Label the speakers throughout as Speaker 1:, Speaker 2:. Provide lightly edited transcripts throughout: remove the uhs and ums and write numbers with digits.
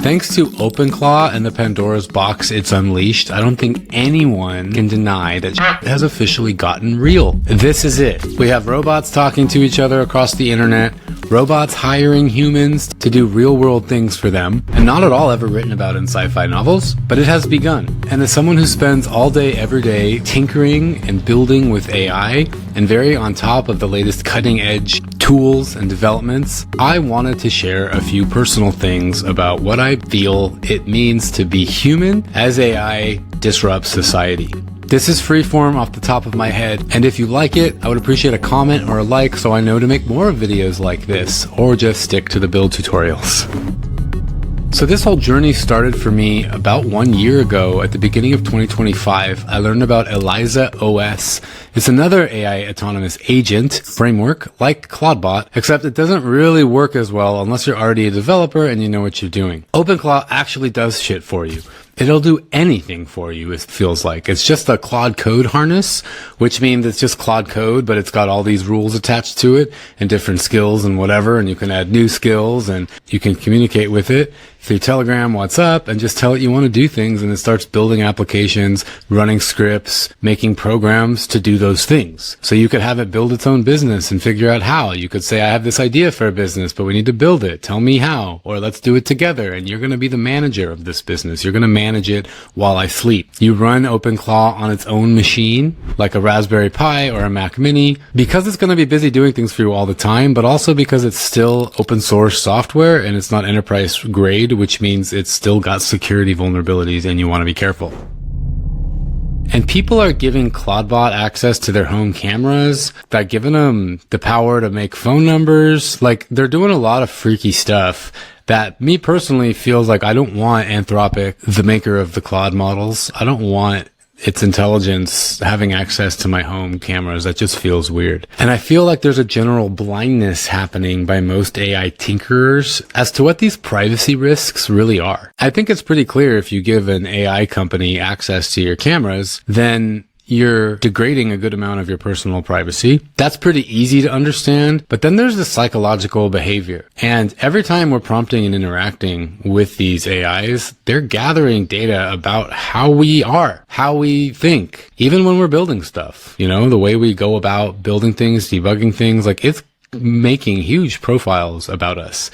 Speaker 1: Thanks to OpenClaw and the Pandora's box it's unleashed, I don't think anyone can deny that has officially gotten real. This is it. We have robots talking to each other across the internet, robots hiring humans to do real-world things for them, and not at all ever written about in sci-fi novels, but it has begun. And as someone who spends all day, every day tinkering and building with AI, and very on top of the latest cutting-edge tools and developments, I wanted to share a few personal things about what I feel it means to be human as AI disrupts society. This is freeform off the top of my head, and if you like it, I would appreciate a comment or a like so I know to make more videos like this, or just stick to the build tutorials. So this whole journey started for me about 1 year ago. At the beginning of 2025, I learned about ElizaOS. It's another AI autonomous agent framework like Claudebot, except it doesn't really work as well unless you're already a developer and you know what you're doing. OpenClaw actually does shit for you. It'll do anything for you, it feels like. It's just a Claude code harness, which means it's just Claude code, but it's got all these rules attached to it and different skills and whatever, and you can add new skills and you can communicate with it through Telegram, WhatsApp, and just tell it you want to do things, and it starts building applications, running scripts, making programs to do those things. So you could have it build its own business and figure out how. You could say, I have this idea for a business, but we need to build it. Tell me how. Or let's do it together, and you're going to be the manager of this business. You're going to manage it while I sleep. You run OpenClaw on its own machine, like a Raspberry Pi or a Mac Mini, because it's going to be busy doing things for you all the time, but also because it's still open source software and it's not enterprise grade, which means it's still got security vulnerabilities and you want to be careful. And people are giving Claudebot access to their home cameras, that giving them the power to make phone numbers. Like, they're doing a lot of freaky stuff that me personally feels like I don't want Anthropic, the maker of the Claude models. I don't want its intelligence having access to my home cameras. That just feels weird. And I feel like there's a general blindness happening by most AI tinkerers as to what these privacy risks really are. I think it's pretty clear if you give an AI company access to your cameras, then you're degrading a good amount of your personal privacy. That's pretty easy to understand, but then there's the psychological behavior. And every time we're prompting and interacting with these AIs, they're gathering data about how we are, how we think, even when we're building stuff. You know, the way we go about building things, debugging things, like it's making huge profiles about us.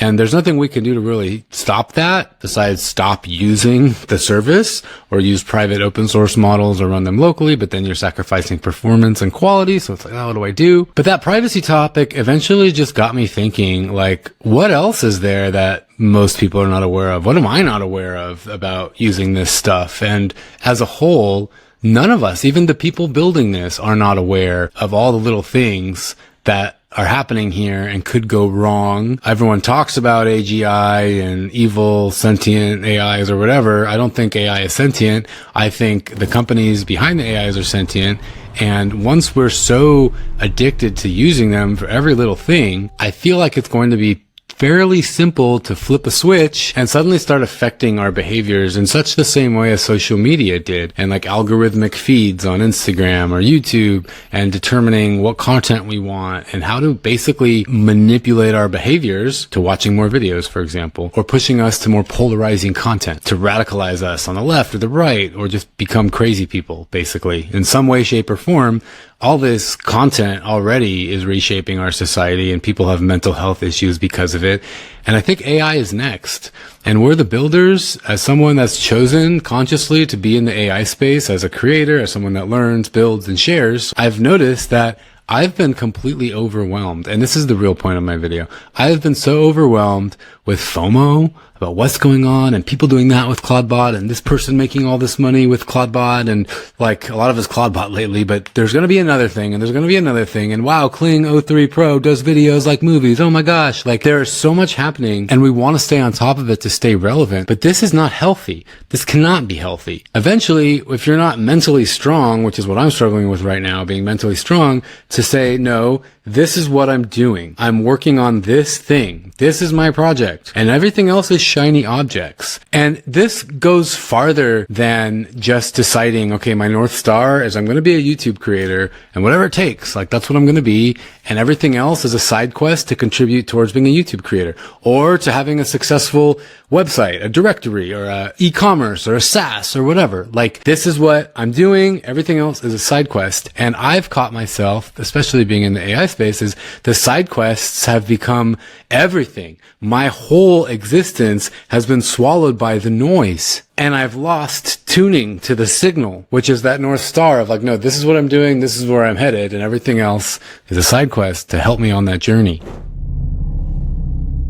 Speaker 1: And there's nothing we can do to really stop that besides stop using the service or use private open source models or run them locally, but then you're sacrificing performance and quality. So it's like, oh, what do I do? But that privacy topic eventually just got me thinking, like, what else is there that most people are not aware of? What am I not aware of about using this stuff? And as a whole, none of us, even the people building this, are not aware of all the little things that are happening here and could go wrong. Everyone talks about AGI and evil sentient AIs or whatever. I don't think AI is sentient. I think the companies behind the AIs are sentient. And once we're so addicted to using them for every little thing, I feel like it's going to be fairly simple to flip a switch and suddenly start affecting our behaviors in such the same way as social media did, and like algorithmic feeds on Instagram or YouTube, and determining what content we want and how to basically manipulate our behaviors to watching more videos, for example, or pushing us to more polarizing content to radicalize us on the left or the right, or just become crazy people, basically, in some way, shape, or form. All this content already is reshaping our society, and people have mental health issues because of it. And I think AI is next. And we're the builders. As someone that's chosen consciously to be in the AI space, as a creator, as someone that learns, builds, and shares, I've noticed that I've been completely overwhelmed. And this is the real point of my video. I've been so overwhelmed with FOMO about what's going on and people doing that with Claudebot and this person making all this money with Claudebot, and like a lot of it's Claudebot lately, but there's going to be another thing and there's going to be another thing. And wow, Kling 03 Pro does videos like movies. Oh my gosh. Like, there's so much happening and we want to stay on top of it to stay relevant, but this is not healthy. This cannot be healthy. Eventually, if you're not mentally strong, which is what I'm struggling with right now, being mentally strong, to say, no, this is what I'm doing. I'm working on this thing. This is my project. And everything else is shiny objects. And this goes farther than just deciding, okay, my North Star is I'm going to be a YouTube creator and whatever it takes, like that's what I'm going to be. And everything else is a side quest to contribute towards being a YouTube creator or to having a successful website, a directory or a e-commerce or a SaaS or whatever. Like this is what I'm doing. Everything else is a side quest. And I've caught myself, especially being in the AI space, is the side quests have become everything. My whole existence has been swallowed by the noise. And I've lost tuning to the signal, which is that North Star of like, no, this is what I'm doing. This is where I'm headed. And everything else is a side quest to help me on that journey.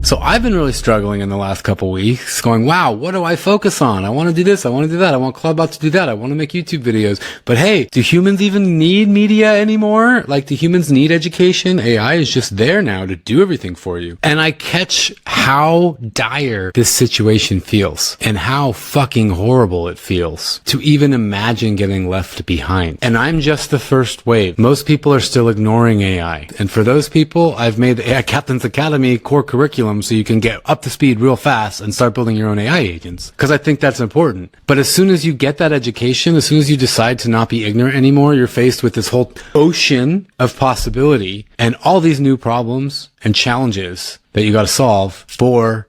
Speaker 1: So I've been really struggling in the last couple weeks going, wow, what do I focus on? I want to do this. I want to do that. I want Cloudbot to do that. I want to make YouTube videos. But hey, do humans even need media anymore? Like, do humans need education? AI is just there now to do everything for you. And I catch how dire this situation feels and how fucking horrible it feels to even imagine getting left behind. And I'm just the first wave. Most people are still ignoring AI. And for those people, I've made the AI Captains Academy core curriculum so you can get up to speed real fast and start building your own AI agents. Because I think that's important. But as soon as you get that education, as soon as you decide to not be ignorant anymore, you're faced with this whole ocean of possibility and all these new problems and challenges that you got to solve for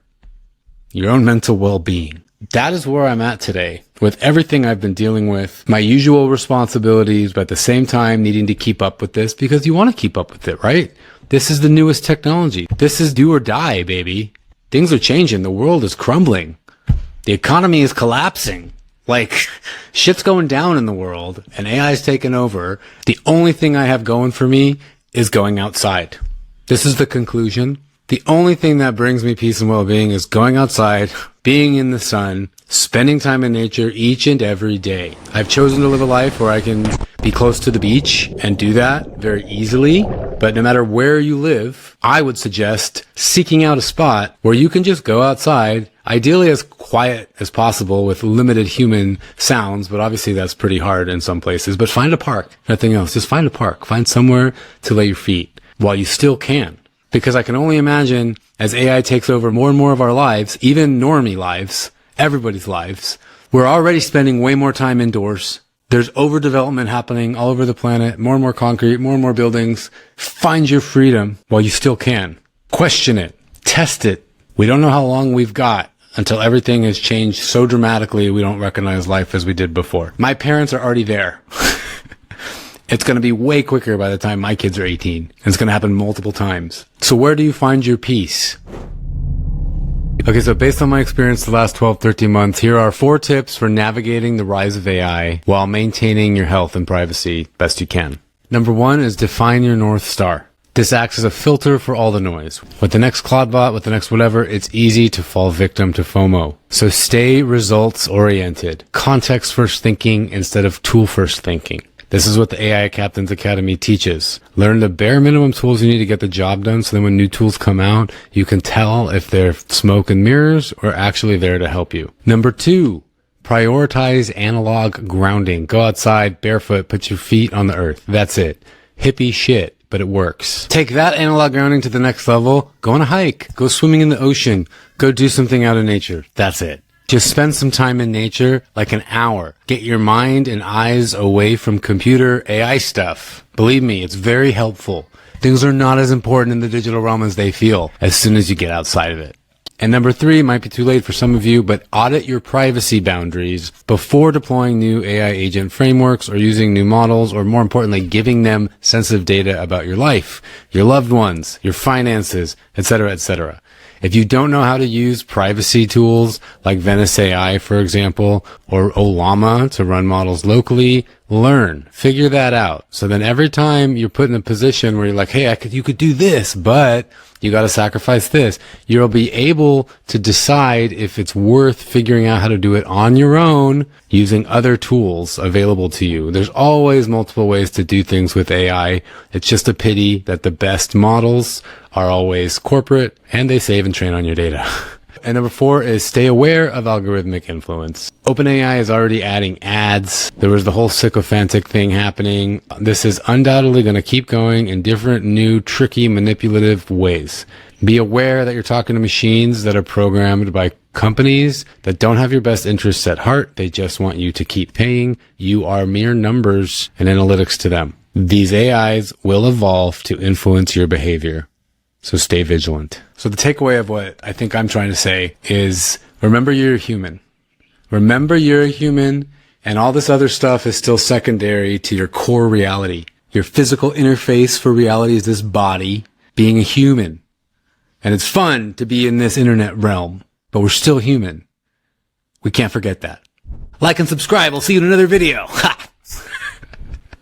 Speaker 1: your own mental well-being. That is where I'm at today with everything I've been dealing with, my usual responsibilities, but at the same time needing to keep up with this because you want to keep up with it, right? This is the newest technology. This is do or die, baby. Things are changing. The world is crumbling. The economy is collapsing. Like, shit's going down in the world and AI is taking over. The only thing I have going for me is going outside. This is the conclusion. The only thing that brings me peace and well-being is going outside, being in the sun, spending time in nature each and every day. I've chosen to live a life where I can be close to the beach and do that very easily. But no matter where you live, I would suggest seeking out a spot where you can just go outside, ideally as quiet as possible with limited human sounds, but obviously that's pretty hard in some places. But find a park, nothing else. Just find a park. Find somewhere to lay your feet while you still can. Because I can only imagine as AI takes over more and more of our lives, even normie lives, everybody's lives, we're already spending way more time indoors. There's overdevelopment happening all over the planet, more and more concrete, more and more buildings. Find your freedom while you still can. Question it. Test it. We don't know how long we've got until everything has changed so dramatically we don't recognize life as we did before. My parents are already there. It's going to be way quicker by the time my kids are 18. And it's going to happen multiple times. So where do you find your peace? Okay, so based on my experience the last 12, 13 months, here are 4 tips for navigating the rise of AI while maintaining your health and privacy best you can. Number 1 is define your North Star. This acts as a filter for all the noise. With the next Cloudbot, with the next whatever, it's easy to fall victim to FOMO. So stay results oriented. Context first thinking instead of tool first thinking. This is what the AI Captains Academy teaches. Learn the bare minimum tools you need to get the job done so then when new tools come out, you can tell if they're smoke and mirrors or actually there to help you. Number 2, prioritize analog grounding. Go outside, barefoot, put your feet on the earth. That's it. Hippie shit, but it works. Take that analog grounding to the next level. Go on a hike. Go swimming in the ocean. Go do something out in nature. That's it. Just spend some time in nature, like an hour. Get your mind and eyes away from computer AI stuff. Believe me, it's very helpful. Things are not as important in the digital realm as they feel as soon as you get outside of it. And number 3, might be too late for some of you, but audit your privacy boundaries before deploying new AI agent frameworks or using new models, or more importantly, giving them sensitive data about your life, your loved ones, your finances, etc., etc. If you don't know how to use privacy tools like Venice AI, for example, or Ollama to run models locally, learn, figure that out. So then every time you're put in a position where you're like, hey, you could do this, but you got to sacrifice this, you'll be able to decide if it's worth figuring out how to do it on your own using other tools available to you. There's always multiple ways to do things with AI. It's just a pity that the best models are always corporate and they save and train on your data. And number 4 is stay aware of algorithmic influence. OpenAI is already adding ads. There was the whole sycophantic thing happening. This is undoubtedly going to keep going in different, new, tricky, manipulative ways. Be aware that you're talking to machines that are programmed by companies that don't have your best interests at heart. They just want you to keep paying. You are mere numbers and analytics to them. These AIs will evolve to influence your behavior. So stay vigilant. So the takeaway of what I think I'm trying to say is, remember you're human. Remember you're a human, and all this other stuff is still secondary to your core reality. Your physical interface for reality is this body, being a human. And it's fun to be in this internet realm, but we're still human. We can't forget that. Like and subscribe. I'll see you in another video. Ha!